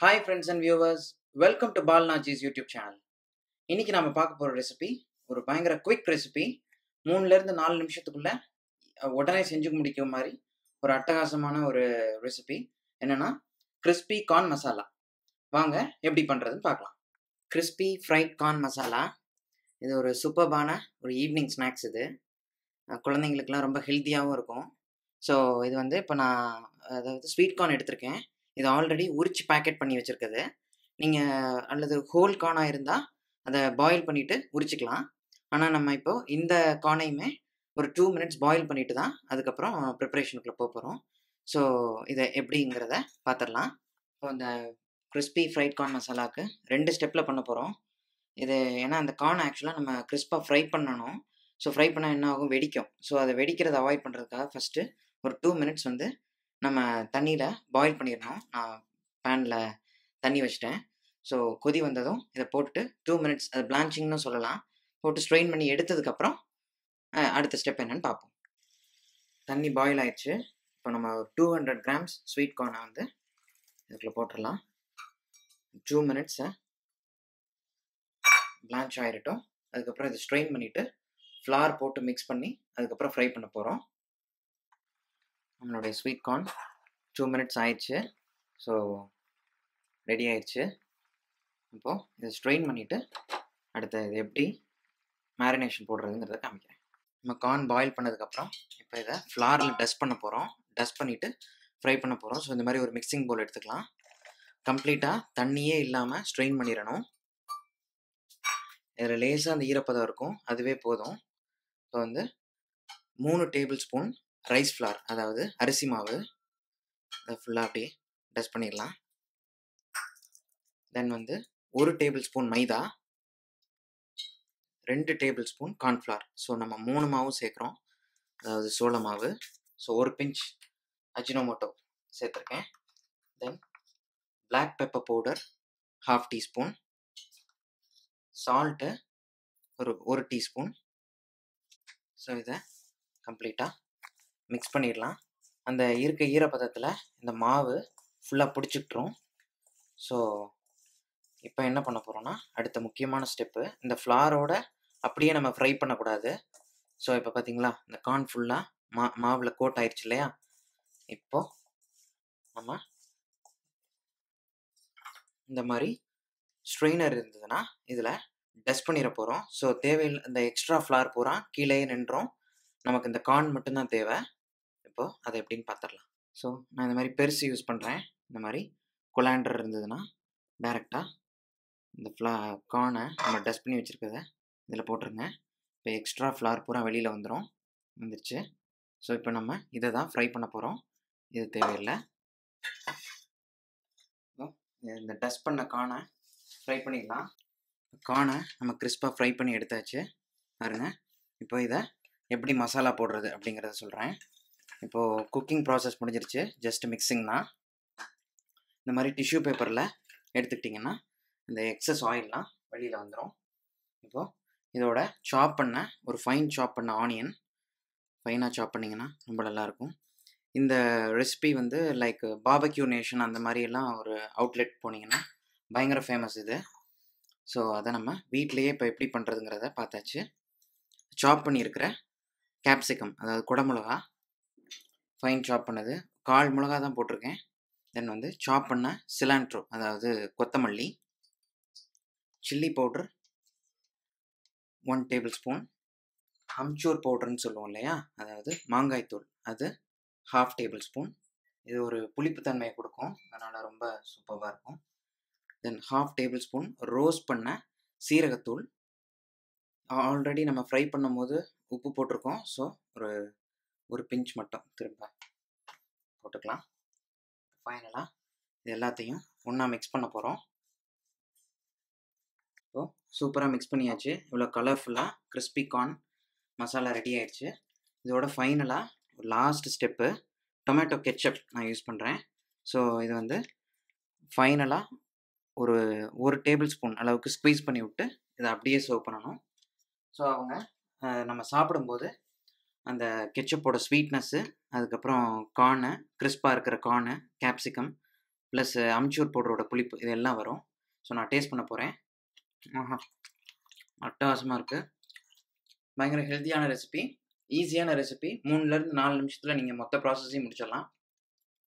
Hi friends and viewers, welcome to Balnaji's YouTube channel. இன்னைக்கு நாம பார்க்க போற ரெசிபி ஒரு பயங்கர குவிக் ரெசிபி. 3ல இருந்து 4 நிமிஷத்துக்குள்ள உடனே செஞ்சு முடிக்கிற மாதிரி ஒரு அட்டகாசமான ஒரு ரெசிபி. என்னன்னா crispy corn மசாலா. வாங்க எப்படி பண்றதுன்னு பார்க்கலாம். crispy fried corn மசாலா இது ஒரு சூப்பர்பான ஒரு ஈவினிங் ஸ்நாக்ஸ் இது. குழந்தைங்களுக்குலாம் ரொம்ப ஹெல்த்தியாகவும் இருக்கும். ஸோ இது வந்து இப்போ நான் அதாவது ஸ்வீட் கார்ன் எடுத்திருக்கேன். இது ஆல்ரெடி உரிச்சு பேக்கெட் பண்ணி வச்சுருக்குது. நீங்கள் அல்லது ஹோல் கார்னாக இருந்தால் அதை பாயில் பண்ணிவிட்டு உரிச்சிக்கலாம். ஆனால் நம்ம இப்போது இந்த கார்னையுமே ஒரு 2 மினிட்ஸ் பாயில் பண்ணிவிட்டு தான் அதுக்கப்புறம் ப்ரிப்பரேஷனுக்குள்ளே போக போகிறோம். ஸோ இதை எப்படிங்கிறத பார்த்துடலாம். இப்போ இந்த கிறிஸ்பி ஃப்ரைட் கார்ன் மசாலாவுக்கு 2 ஸ்டெப்பில் பண்ண போகிறோம். இது ஏன்னா அந்த கார்ன் ஆக்சுவலாக நம்ம கிறிஸ்பாக ஃப்ரை பண்ணணும். ஸோ ஃப்ரை பண்ணால் என்ன ஆகும், வெடிக்கும். ஸோ அதை வெடிக்கிறத அவாய்ட் பண்ணுறதுக்காக ஃபஸ்ட்டு ஒரு 2 மினிட்ஸ் வந்து நம்ம தண்ணியில் பாயில் பண்ணிடணும். நான் பேனில் தண்ணி வச்சிட்டேன். ஸோ கொதி வந்ததும் இதை போட்டுட்டு 2 மினிட்ஸ், அது பிளான்ச்சிங்னு சொல்லலாம், போட்டு ஸ்ட்ரெயின் பண்ணி எடுத்ததுக்கப்புறம் அடுத்த ஸ்டெப் என்னன்னு பார்ப்போம். தண்ணி பாயில் ஆயிடுச்சு. இப்போ நம்ம 200 கிராம்ஸ் ஸ்வீட் கார்னை வந்து இதுக்குள்ளே போட்டுடலாம். 2 மினிட்ஸை பிளான்ச் ஆகிடட்டும். அதுக்கப்புறம் இதை ஸ்ட்ரெயின் பண்ணிவிட்டு ஃப்ளார் போட்டு மிக்ஸ் பண்ணி அதுக்கப்புறம் ஃப்ரை பண்ண போகிறோம். நம்மளுடைய ஸ்வீட் கார்ன் 2 மினிட்ஸ் ஆயிடுச்சு. ஸோ ரெடி ஆயிடுச்சு. இப்போது இதை ஸ்ட்ரெயின் பண்ணிவிட்டு அடுத்த இது எப்படி மேரினேஷன் போடுறதுங்கிறத காமிக்கிறேன். நம்ம கார்ன் பாயில் பண்ணதுக்கப்புறம் இப்போ இதை ஃப்ளாரில் டஸ்ட் பண்ண போகிறோம். டஸ்ட் பண்ணிவிட்டு ஃப்ரை பண்ண போகிறோம். ஸோ இந்த மாதிரி ஒரு மிக்சிங் பவுல் எடுத்துக்கலாம். கம்ப்ளீட்டாக தண்ணியே இல்லாமல் ஸ்ட்ரெயின் பண்ணிடணும். இதில் லேசாக அந்த ஈரப்பதம் இருக்கும், அதுவே போதும். இப்போ வந்து 3 டேபிள் ஸ்பூன் ரைஸ் ஃப்ளார், அதாவது அரிசி மாவு, அதை ஃபுல்லாக அப்படியே டஸ்ட் பண்ணிடலாம். தென் வந்து 1 டேபிள் ஸ்பூன் மைதா, 2 டேபிள் ஸ்பூன் கார்ன்ஃப்ளார். ஸோ நம்ம 3 மாவும் சேர்க்குறோம், அதாவது சோள மாவு. ஸோ 1 பிஞ்ச் அஜினோமோட்டோ சேர்த்துருக்கேன். Then black pepper powder 1/2 teaspoon, salt ஒரு டீஸ்பூன். ஸோ இதை கம்ப்ளீட்டாக மிக்ஸ் பண்ணிடலாம். அந்த இருக்க ஈரப்பதத்தில் இந்த மாவு ஃபுல்லாக பிடிச்சிக்கிட்டுரும். ஸோ இப்போ என்ன பண்ண போகிறோன்னா அடுத்த முக்கியமான ஸ்டெப்பு, இந்த ஃப்ளாரோட அப்படியே நம்ம ஃப்ரை பண்ணக்கூடாது. ஸோ இப்போ பார்த்தீங்களா இந்த கார்ன் ஃபுல்லாக மாவில் கோட் ஆயிடுச்சு இல்லையா. இப்போது நம்ம இந்த மாதிரி ஸ்ட்ரெயினர் இருந்ததுன்னா இதில் டஸ்ட் பண்ணிட போகிறோம். ஸோ தேவையில்லை, இந்த எக்ஸ்ட்ரா ஃப்ளார் பூரா கீழே நின்றோம். நமக்கு இந்த கார்ன் மட்டும்தான் தேவை. இப்போது அதை எப்படின்னு பார்த்துடலாம். ஸோ நான் இந்த மாதிரி பெருசு யூஸ் பண்ணுறேன். இந்த மாதிரி கொலாண்டர் இருந்ததுன்னா டைரெக்டாக இந்த கார்னை நம்ம டஸ்ட் பண்ணி வச்சுருக்கத இதில் போட்டுருங்க. இப்போ எக்ஸ்ட்ரா ஃப்ளார் பூரா வெளியில் வந்துருச்சு. ஸோ இப்போ நம்ம இதை தான் ஃப்ரை பண்ண போகிறோம். இது தேவையில்லை. இந்த டஸ்ட் பண்ண கார்னை ஃப்ரை பண்ணிடலாம். கார்னை நம்ம கிறிஸ்பாக ஃப்ரை பண்ணி எடுத்தாச்சு பாருங்கள். இப்போ இதை எப்படி மசாலா போடுறது அப்படிங்கிறத சொல்கிறேன். இப்போது குக்கிங் ப்ராசஸ் முடிஞ்சிருச்சு, ஜஸ்ட் மிக்சிங் தான். இந்த மாதிரி டிஷ்யூ பேப்பரில் எடுத்துக்கிட்டிங்கன்னா இந்த எக்ஸஸ் ஆயிலெலாம் வெளியில் வந்துடும். இப்போது இதோட சாப் பண்ண ஒரு ஃபைன் சாப் பண்ண ஆனியன் ஃபைனாக சாப் பண்ணிங்கன்னா ரொம்ப நல்லாயிருக்கும். இந்த ரெசிபி வந்து லைக் பார்பக்யூ நேஷன் அந்த மாதிரியெல்லாம் ஒரு அவுட்லெட் போனீங்கன்னா பயங்கர ஃபேமஸ் இது. ஸோ அதை நம்ம வீட்டிலையே இப்போ எப்படி பண்ணுறதுங்கிறத பார்த்தாச்சு. சாப் பண்ணியிருக்கிற கேப்சிகம், அதாவது குடமிளகா ஃபைன் சாப் பண்ணது, 1/4 மிளகா தான் போட்டிருக்கேன். தென் வந்து சாப் பண்ண சிலாண்ட்ரோ, அதாவது கொத்தமல்லி, chilli powder 1 tablespoon, amchur பவுடர்னு சொல்லுவோம் இல்லையா, அதாவது மாங்காய் தூள், அது 1/2 டேபிள் ஸ்பூன். இது ஒரு புளிப்புத்தன்மையை கொடுக்கும், அதனால் ரொம்ப சூப்பராக இருக்கும். தென் 1/2 டேபிள் ஸ்பூன் ரோஸ்ட் பண்ண சீரகத்தூள். ஆல்ரெடி நம்ம ஃப்ரை பண்ணும் போது உப்பு போட்டிருக்கோம். ஸோ ஒரு பிஞ்ச் மட்டும் திரும்ப போட்டுக்கலாம். ஃபைனலாக இது எல்லாத்தையும் ஒன்றா மிக்ஸ் பண்ண போகிறோம். இப்போது சூப்பராக மிக்ஸ் பண்ணியாச்சு. இவ்வளோ கலர்ஃபுல்லாக கிறிஸ்பி கார்ன் மசாலா ரெடி ஆயிடுச்சு. இதோட ஃபைனலாக லாஸ்ட் ஸ்டெப்பு டொமேட்டோ கெச்சப் நான் யூஸ் பண்ணுறேன். ஸோ இது வந்து ஃபைனலாக ஒரு டேபிள் ஸ்பூன் அளவுக்கு ஸ்குவீஸ் பண்ணி விட்டு இதை அப்படியே சர்வ் பண்ணணும். ஸோ அவங்க நம்ம சாப்பிடும்போது அந்த கெச்சப்போட ஸ்வீட்னஸ்ஸு, அதுக்கப்புறம் கார்னு, கிறிஸ்பாக இருக்கிற கார்னு, கேப்சிகம் ப்ளஸ் அம்ச்சூர் பவுடரோட புளிப்பு இதெல்லாம் வரும். ஸோ நான் டேஸ்ட் பண்ண போகிறேன். ஆஹா, அட்டகாசமாக இருக்குது. பயங்கர ஹெல்த்தியான ரெசிபி, ஈஸியான ரெசிபி. 3லேருந்து 4 நிமிஷத்தில் நீங்கள் மொத்த ப்ராசஸையும் முடிச்சிடலாம்.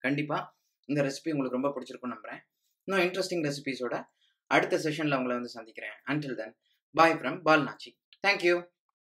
கண்டிப்பாக இந்த ரெசிபி உங்களுக்கு ரொம்ப பிடிச்சிருக்குன்னு நம்புகிறேன். இன்னும் இன்ட்ரெஸ்டிங் ரெசிபிஸோட அடுத்த செஷனில் உங்களை வந்து சந்திக்கிறேன். Until then, bye from பால்நாச்சி. Thank you.